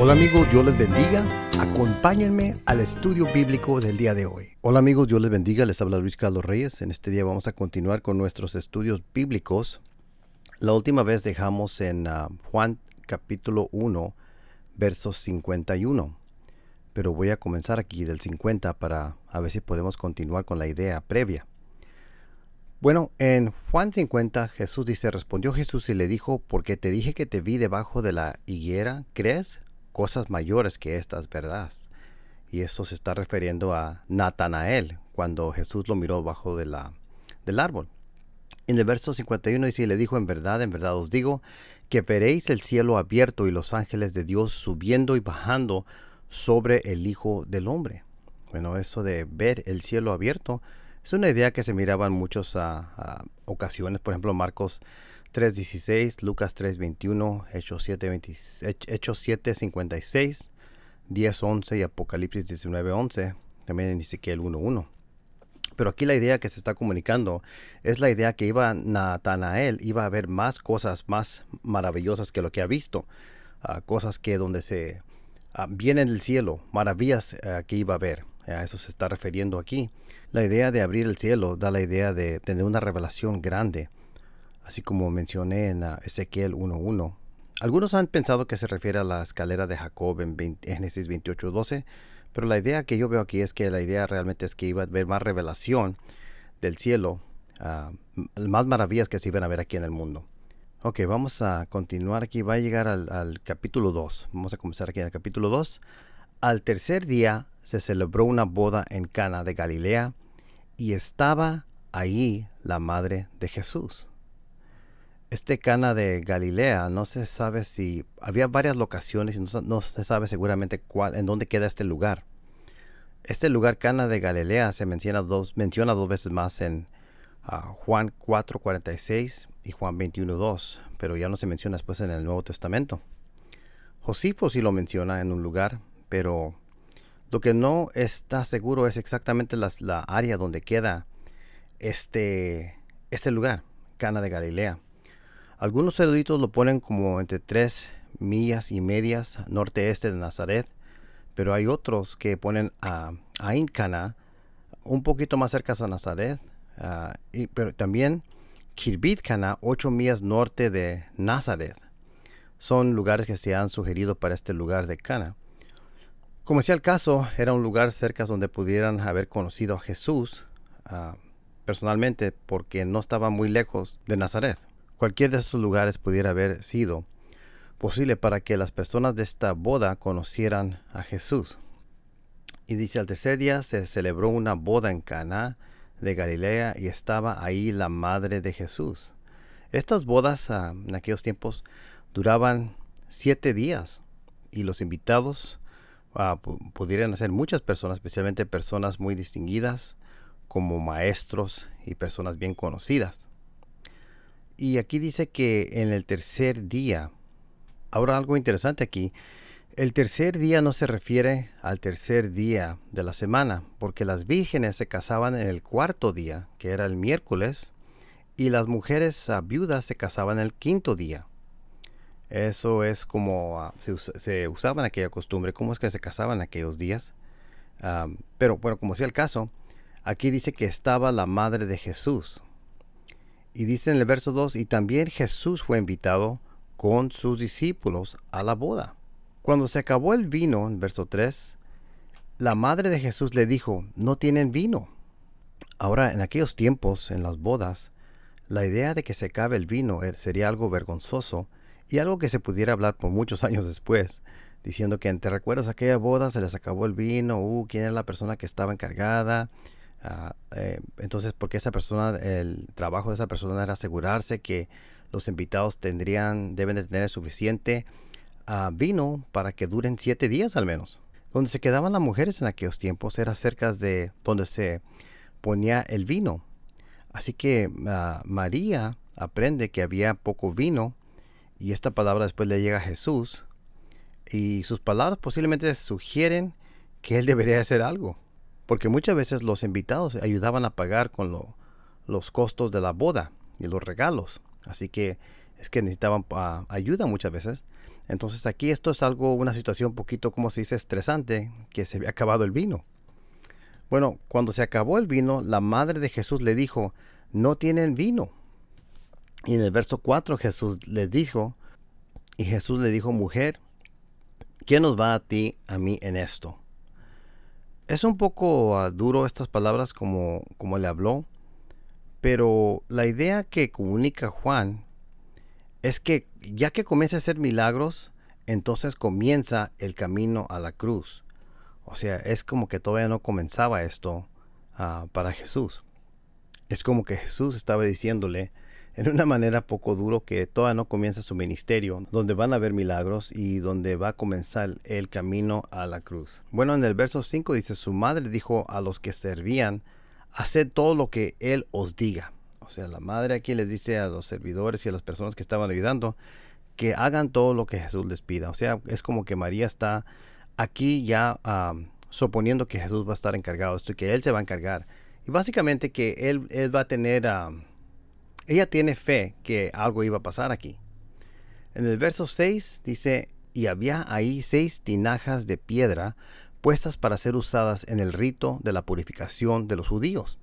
Hola amigos, Dios les bendiga. Acompáñenme al estudio bíblico del día de hoy. Hola amigos, Dios les bendiga. Les habla Luis Carlos Reyes. En este día vamos a continuar con nuestros estudios bíblicos. La última vez dejamos en Juan capítulo 1, versos 51. Pero voy a comenzar aquí del 50 para a ver si podemos continuar con la idea previa. Bueno, en Juan 50 Jesús dice, respondió Jesús y le dijo, porque te dije que te vi debajo de la higuera, ¿crees? Cosas mayores que estas, ¿verdad? Y eso se está refiriendo a Natanael, cuando Jesús lo miró bajo del árbol. En el verso 51 dice, le dijo, en verdad os digo, que veréis el cielo abierto y los ángeles de Dios subiendo y bajando sobre el Hijo del Hombre. Bueno, eso de ver el cielo abierto es una idea que se miraba en muchas ocasiones. Por ejemplo, Marcos 3.16, Lucas 3.21, Hechos 7.56, 10.11 y Apocalipsis 19.11, también en Ezequiel 1.1. Pero aquí la idea que se está comunicando es la idea que Natanael iba a ver más cosas más maravillosas que lo que ha visto. Cosas que donde se vienen del cielo, maravillas que iba a ver. A eso se está refiriendo aquí. La idea de abrir el cielo da la idea de tener una revelación grande, así como mencioné en Ezequiel 1.1. Algunos han pensado que se refiere a la escalera de Jacob en Génesis 28.12, pero la idea que yo veo aquí es que la idea realmente es que iba a haber más revelación del cielo, más maravillas que se iban a ver aquí en el mundo. Ok, vamos a continuar aquí. Va a llegar al capítulo 2. Vamos a comenzar aquí en el capítulo 2. Al tercer día se celebró una boda en Cana de Galilea y estaba ahí la madre de Jesús. Cana de Galilea, no se sabe si había varias locaciones y no se sabe seguramente en dónde queda este lugar. Este lugar, Cana de Galilea, se menciona dos veces más en Juan 4.46 y Juan 21.2, pero ya no se menciona después en el Nuevo Testamento. Josifo sí lo menciona en un lugar, pero lo que no está seguro es exactamente la área donde queda este lugar, Cana de Galilea. Algunos eruditos lo ponen como entre 3 millas y medias norte-este de Nazaret, pero hay otros que ponen a Ain Cana un poquito más cerca de Nazaret, pero también Kirbit Cana 8 millas norte de Nazaret. Son lugares que se han sugerido para este lugar de Cana. Como sea el caso, era un lugar cerca donde pudieran haber conocido a Jesús personalmente, porque no estaba muy lejos de Nazaret. Cualquier de estos lugares pudiera haber sido posible para que las personas de esta boda conocieran a Jesús. Y dice, al tercer día se celebró una boda en Caná de Galilea y estaba ahí la madre de Jesús. Estas bodas en aquellos tiempos duraban 7 días y los invitados pudieran ser muchas personas, especialmente personas muy distinguidas como maestros y personas bien conocidas. Y aquí dice que en el tercer día, ahora algo interesante aquí, el tercer día no se refiere al tercer día de la semana, porque las vírgenes se casaban en el cuarto día, que era el miércoles, y las mujeres viudas se casaban en el quinto día. Eso es como se usaba en aquella costumbre, cómo es que se casaban en aquellos días. Pero bueno, como sea el caso, aquí dice que estaba la madre de Jesús. Y dice en el verso 2, y también Jesús fue invitado con sus discípulos a la boda. Cuando se acabó el vino, en verso 3, la madre de Jesús le dijo, no tienen vino. Ahora, en aquellos tiempos, en las bodas, la idea de que se acabe el vino sería algo vergonzoso y algo que se pudiera hablar por muchos años después, diciendo que te recuerdas aquella boda, se les acabó el vino, ¿quién era la persona que estaba encargada? Entonces, porque el trabajo de esa persona era asegurarse que los invitados deben de tener suficiente vino para que duren 7 días al menos. Donde se quedaban las mujeres en aquellos tiempos era cerca de donde se ponía el vino. Así que María aprende que había poco vino y esta palabra después le llega a Jesús y sus palabras posiblemente sugieren que él debería hacer algo, porque muchas veces los invitados ayudaban a pagar con los costos de la boda y los regalos. Así que es que necesitaban ayuda muchas veces. Entonces aquí esto es algo, una situación un poquito, como se dice, estresante, que se había acabado el vino. Bueno, cuando se acabó el vino, la madre de Jesús le dijo, no tienen vino. Y en el verso 4 Jesús les dijo, y Jesús le dijo, mujer, ¿quién nos va a ti, a mí en esto? Es un poco duro estas palabras como le habló, pero la idea que comunica Juan es que ya que comienza a hacer milagros, entonces comienza el camino a la cruz. O sea, es como que todavía no comenzaba esto para Jesús. Es como que Jesús estaba diciéndole en una manera poco duro que todavía no comienza su ministerio, donde van a haber milagros y donde va a comenzar el camino a la cruz. Bueno, en el verso 5 dice, su madre dijo a los que servían, haced todo lo que él os diga. O sea, la madre aquí les dice a los servidores y a las personas que estaban ayudando que hagan todo lo que Jesús les pida. O sea, es como que María está aquí ya suponiendo que Jesús va a estar encargado de esto y que Él se va a encargar. Y básicamente que Él va a tener, ella tiene fe que algo iba a pasar aquí. En el verso 6 dice, y había ahí 6 tinajas de piedra puestas para ser usadas en el rito de la purificación de los judíos.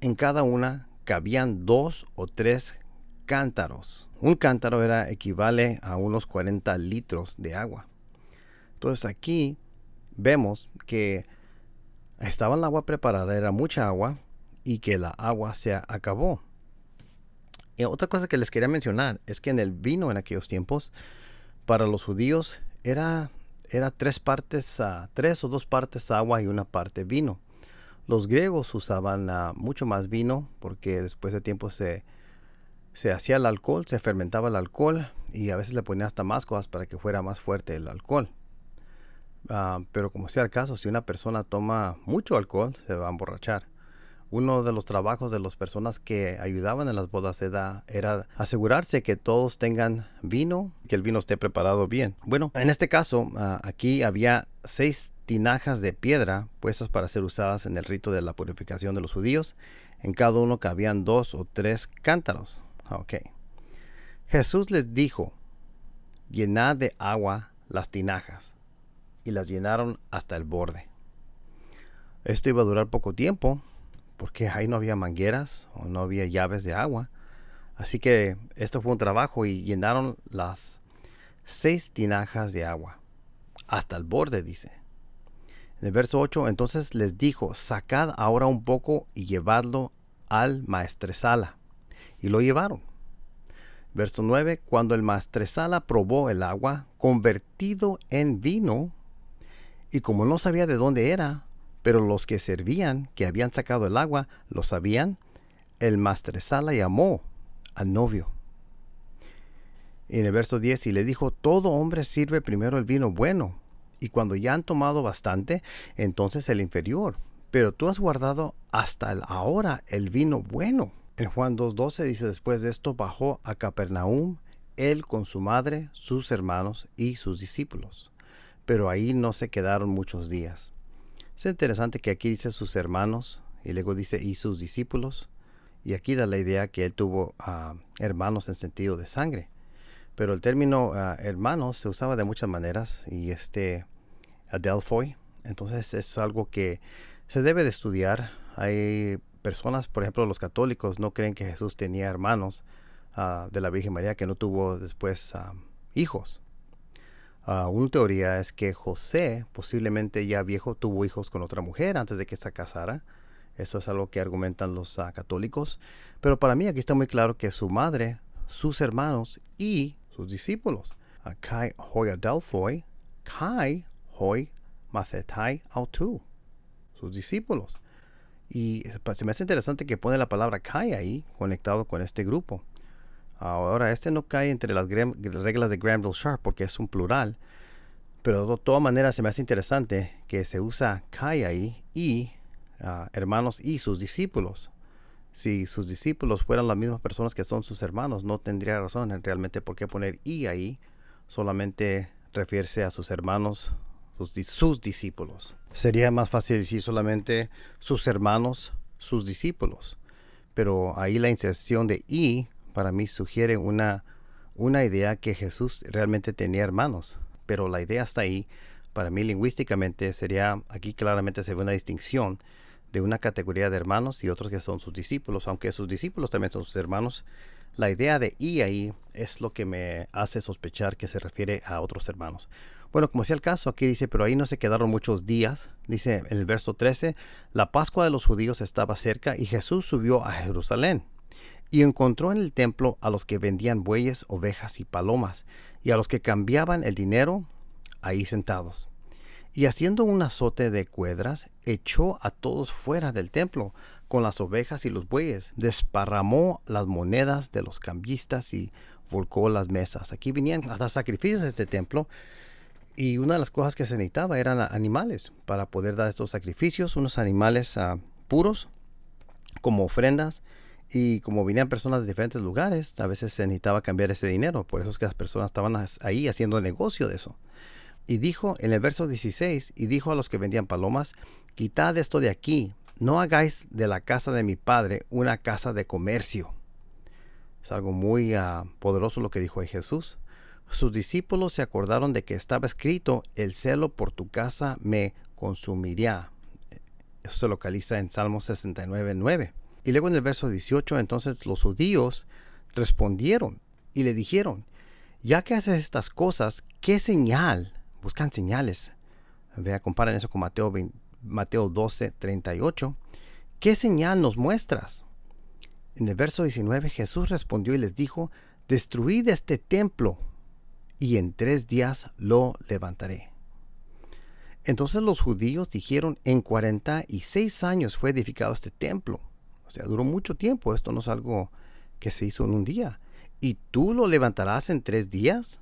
En cada una cabían 2 o 3 cántaros. Un cántaro equivale a unos 40 litros de agua. Entonces aquí vemos que estaba el agua preparada, era mucha agua y que la agua se acabó. Y otra cosa que les quería mencionar es que en el vino en aquellos tiempos, para los judíos era 3 partes, 3 o 2 partes agua y una parte vino. Los griegos usaban mucho más vino porque después de tiempo se hacía el alcohol, se fermentaba el alcohol y a veces le ponían hasta más cosas para que fuera más fuerte el alcohol. Pero como sea el caso, si una persona toma mucho alcohol, se va a emborrachar. Uno de los trabajos de las personas que ayudaban en las bodas era asegurarse que todos tengan vino, que el vino esté preparado bien. Bueno, en este caso, aquí había 6 tinajas de piedra puestas para ser usadas en el rito de la purificación de los judíos. En cada uno cabían 2 o 3 cántaros. Ok. Jesús les dijo, llenad de agua las tinajas. Y las llenaron hasta el borde. Esto iba a durar poco tiempo, porque ahí no había mangueras o no había llaves de agua. Así que esto fue un trabajo y llenaron las 6 tinajas de agua. Hasta el borde, dice. En el verso 8, entonces les dijo, sacad ahora un poco y llevadlo al maestresala. Y lo llevaron. Verso 9, cuando el maestresala probó el agua convertido en vino, y como no sabía de dónde era, pero los que servían, que habían sacado el agua, lo sabían, el maestresala llamó al novio. Y en el verso 10, y le dijo, todo hombre sirve primero el vino bueno, y cuando ya han tomado bastante, entonces el inferior. Pero tú has guardado hasta ahora el vino bueno. En Juan 2:12 dice, después de esto bajó a Capernaum, él con su madre, sus hermanos y sus discípulos. Pero ahí no se quedaron muchos días. Es interesante que aquí dice sus hermanos y luego dice y sus discípulos. Y aquí da la idea que él tuvo hermanos en sentido de sangre. Pero el término hermanos se usaba de muchas maneras y adelphoi. Entonces es algo que se debe de estudiar. Hay personas, por ejemplo, los católicos no creen que Jesús tenía hermanos de la Virgen María, que no tuvo después hijos. Una teoría es que José, posiblemente ya viejo, tuvo hijos con otra mujer antes de que se casara. Eso es algo que argumentan los católicos. Pero para mí aquí está muy claro que su madre, sus hermanos y sus discípulos. Kai hoi adelphoi, kai hoi mathetai autu. Sus discípulos. Y se me hace interesante que pone la palabra kai ahí, conectado con este grupo. Ahora, este no cae entre las reglas de Granville-Sharp porque es un plural, pero de todas maneras se me hace interesante que se usa kai ahí y hermanos y sus discípulos. Si sus discípulos fueran las mismas personas que son sus hermanos, no tendría razón en realmente por qué poner y ahí, solamente refiere a sus hermanos, sus discípulos. Sería más fácil decir solamente sus hermanos, sus discípulos, pero ahí la inserción de y para mí sugiere una una idea que Jesús realmente tenía hermanos, pero la idea está ahí. Para mí lingüísticamente sería, aquí claramente se ve una distinción de una categoría de hermanos y otros que son sus discípulos, aunque sus discípulos también son sus hermanos. La idea de y ahí es lo que me hace sospechar que se refiere a otros hermanos. Bueno, como sea el caso, aquí dice, pero ahí no se quedaron muchos días. Dice en el verso 13, la Pascua de los judíos estaba cerca y Jesús subió a Jerusalén. Y encontró en el templo a los que vendían bueyes, ovejas y palomas, y a los que cambiaban el dinero ahí sentados. Y haciendo un azote de cuerdas, echó a todos fuera del templo con las ovejas y los bueyes, desparramó las monedas de los cambistas y volcó las mesas. Aquí venían a dar sacrificios a este templo, y una de las cosas que se necesitaba eran animales para poder dar estos sacrificios, unos animales puros como ofrendas. Y como venían personas de diferentes lugares, a veces se necesitaba cambiar ese dinero. Por eso es que las personas estaban ahí haciendo negocio de eso. Y dijo en el verso 16, y dijo a los que vendían palomas, quitad esto de aquí, no hagáis de la casa de mi padre una casa de comercio. Es algo muy poderoso lo que dijo ahí Jesús. Sus discípulos se acordaron de que estaba escrito, el celo por tu casa me consumirá. Eso se localiza en Salmo 69:9. Y luego en el verso 18, entonces los judíos respondieron y le dijeron, ya que haces estas cosas, ¿qué señal? Buscan señales. Vea, comparen eso con Mateo 12:38. ¿Qué señal nos muestras? En el verso 19 Jesús respondió y les dijo, destruid este templo y en 3 días lo levantaré. Entonces los judíos dijeron, en 46 años fue edificado este templo. O sea, duró mucho tiempo. Esto no es algo que se hizo en un día. ¿Y tú lo levantarás en 3 días?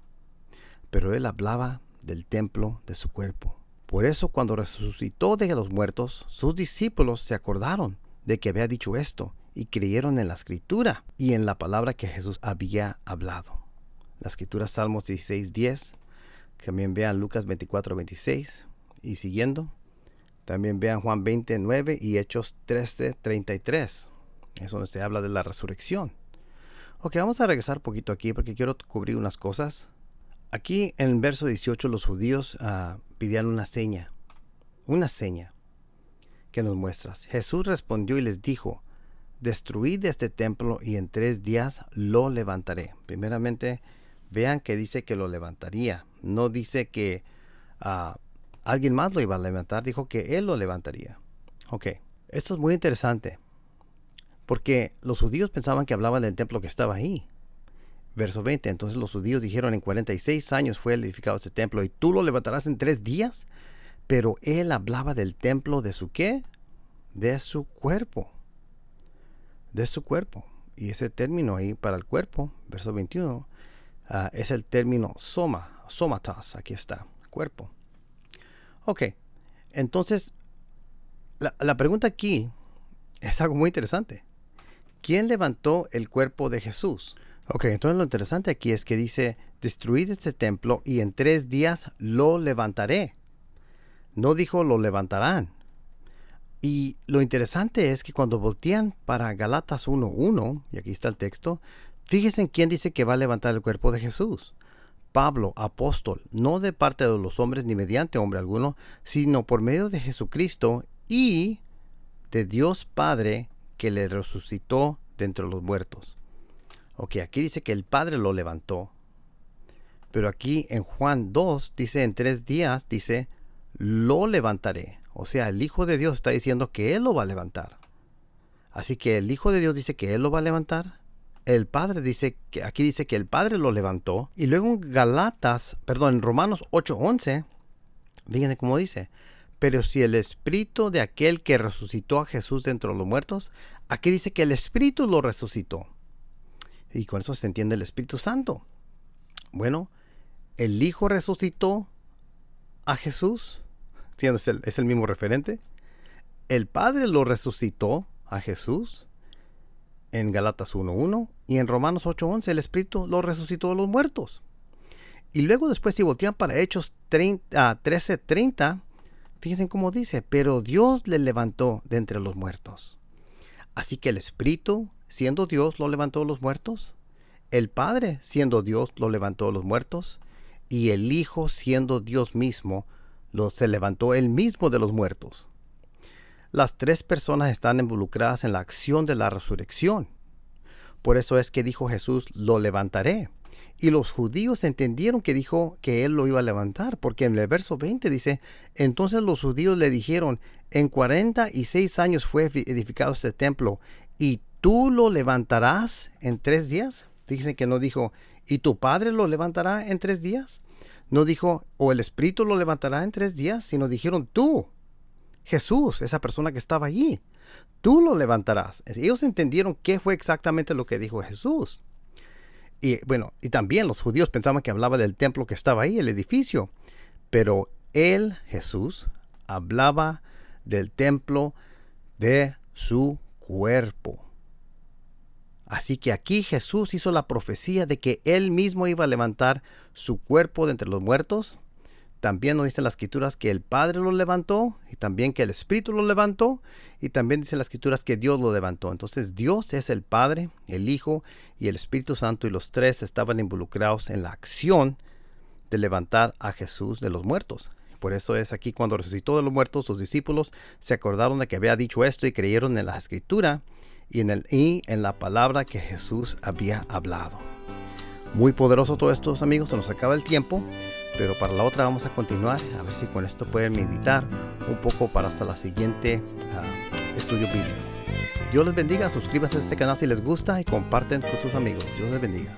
Pero él hablaba del templo de su cuerpo. Por eso cuando resucitó de los muertos, sus discípulos se acordaron de que había dicho esto y creyeron en la escritura y en la palabra que Jesús había hablado. La escritura Salmos 16:10, también vean Lucas 24:26 y siguiendo. También vean Juan 20:9 y Hechos 13:33. Es donde se habla de la resurrección. Ok, vamos a regresar un poquito aquí porque quiero cubrir unas cosas. Aquí en el verso 18 los judíos pidieron una seña que nos muestras. Jesús respondió y les dijo, destruid este templo y en 3 días lo levantaré. Primeramente, vean que dice que lo levantaría. No dice que alguien más lo iba a levantar, dijo que él lo levantaría. Ok, esto es muy interesante, porque los judíos pensaban que hablaban del templo que estaba ahí. Verso 20, entonces los judíos dijeron, en 46 años fue edificado este templo, y tú lo levantarás en 3 días. Pero él hablaba del templo de su ¿qué? De su cuerpo. De su cuerpo. Y ese término ahí para el cuerpo, verso 21, es el término somatas, aquí está, cuerpo. Ok, entonces, la pregunta aquí es algo muy interesante. ¿Quién levantó el cuerpo de Jesús? Ok, entonces lo interesante aquí es que dice, destruid este templo y en 3 días lo levantaré. No dijo lo levantarán. Y lo interesante es que cuando voltean para Galatas 1:1, y aquí está el texto, fíjense en quién dice que va a levantar el cuerpo de Jesús. Pablo, apóstol, no de parte de los hombres ni mediante hombre alguno, sino por medio de Jesucristo y de Dios Padre que le resucitó de entre los muertos. Ok, aquí dice que el Padre lo levantó. Pero aquí en Juan 2 dice en 3 días, dice, lo levantaré. O sea, el Hijo de Dios está diciendo que Él lo va a levantar. Así que el Hijo de Dios dice que Él lo va a levantar. El Padre dice que aquí dice que el Padre lo levantó. Y luego en Romanos 8:11, fíjense cómo dice. Pero si el Espíritu de aquel que resucitó a Jesús de entre los muertos, aquí dice que el Espíritu lo resucitó. Y con eso se entiende el Espíritu Santo. Bueno, el Hijo resucitó a Jesús. Es el mismo referente. El Padre lo resucitó a Jesús en Galatas 1:1 y en Romanos 8:11 el Espíritu lo resucitó de los muertos. Y luego después si voltean para Hechos 13:30, fíjense cómo dice, pero Dios le levantó de entre los muertos. Así que el Espíritu, siendo Dios, lo levantó de los muertos. el Padre, siendo Dios, lo levantó de los muertos, y el Hijo, siendo Dios mismo, se levantó él mismo de los muertos. Las tres personas están involucradas en la acción de la resurrección. Por eso es que dijo Jesús, lo levantaré. Y los judíos entendieron que dijo que él lo iba a levantar, porque en el verso 20 dice, entonces los judíos le dijeron, en 46 años fue edificado este templo, y tú lo levantarás en 3 días. Fíjense que no dijo, ¿y tu Padre lo levantará en 3 días? No dijo, o el Espíritu lo levantará en 3 días, sino dijeron tú, Jesús, esa persona que estaba allí, tú lo levantarás. Ellos entendieron qué fue exactamente lo que dijo Jesús. Y bueno, y también los judíos pensaban que hablaba del templo que estaba ahí, el edificio. Pero él, Jesús, hablaba del templo de su cuerpo. Así que aquí Jesús hizo la profecía de que él mismo iba a levantar su cuerpo de entre los muertos. También nos dicen las escrituras que el Padre lo levantó, y también que el Espíritu lo levantó, y también dicen las escrituras que Dios lo levantó. Entonces Dios es el Padre, el Hijo y el Espíritu Santo, y los tres estaban involucrados en la acción de levantar a Jesús de los muertos. Por eso es aquí cuando resucitó de los muertos, sus discípulos se acordaron de que había dicho esto y creyeron en la escritura y en la palabra que Jesús había hablado. Muy poderoso todo esto, amigos. Se nos acaba el tiempo, pero para la otra vamos a continuar, a ver si con esto pueden meditar un poco para hasta la siguiente estudio bíblico. Dios les bendiga, suscríbanse a este canal si les gusta y comparten con sus amigos. Dios les bendiga.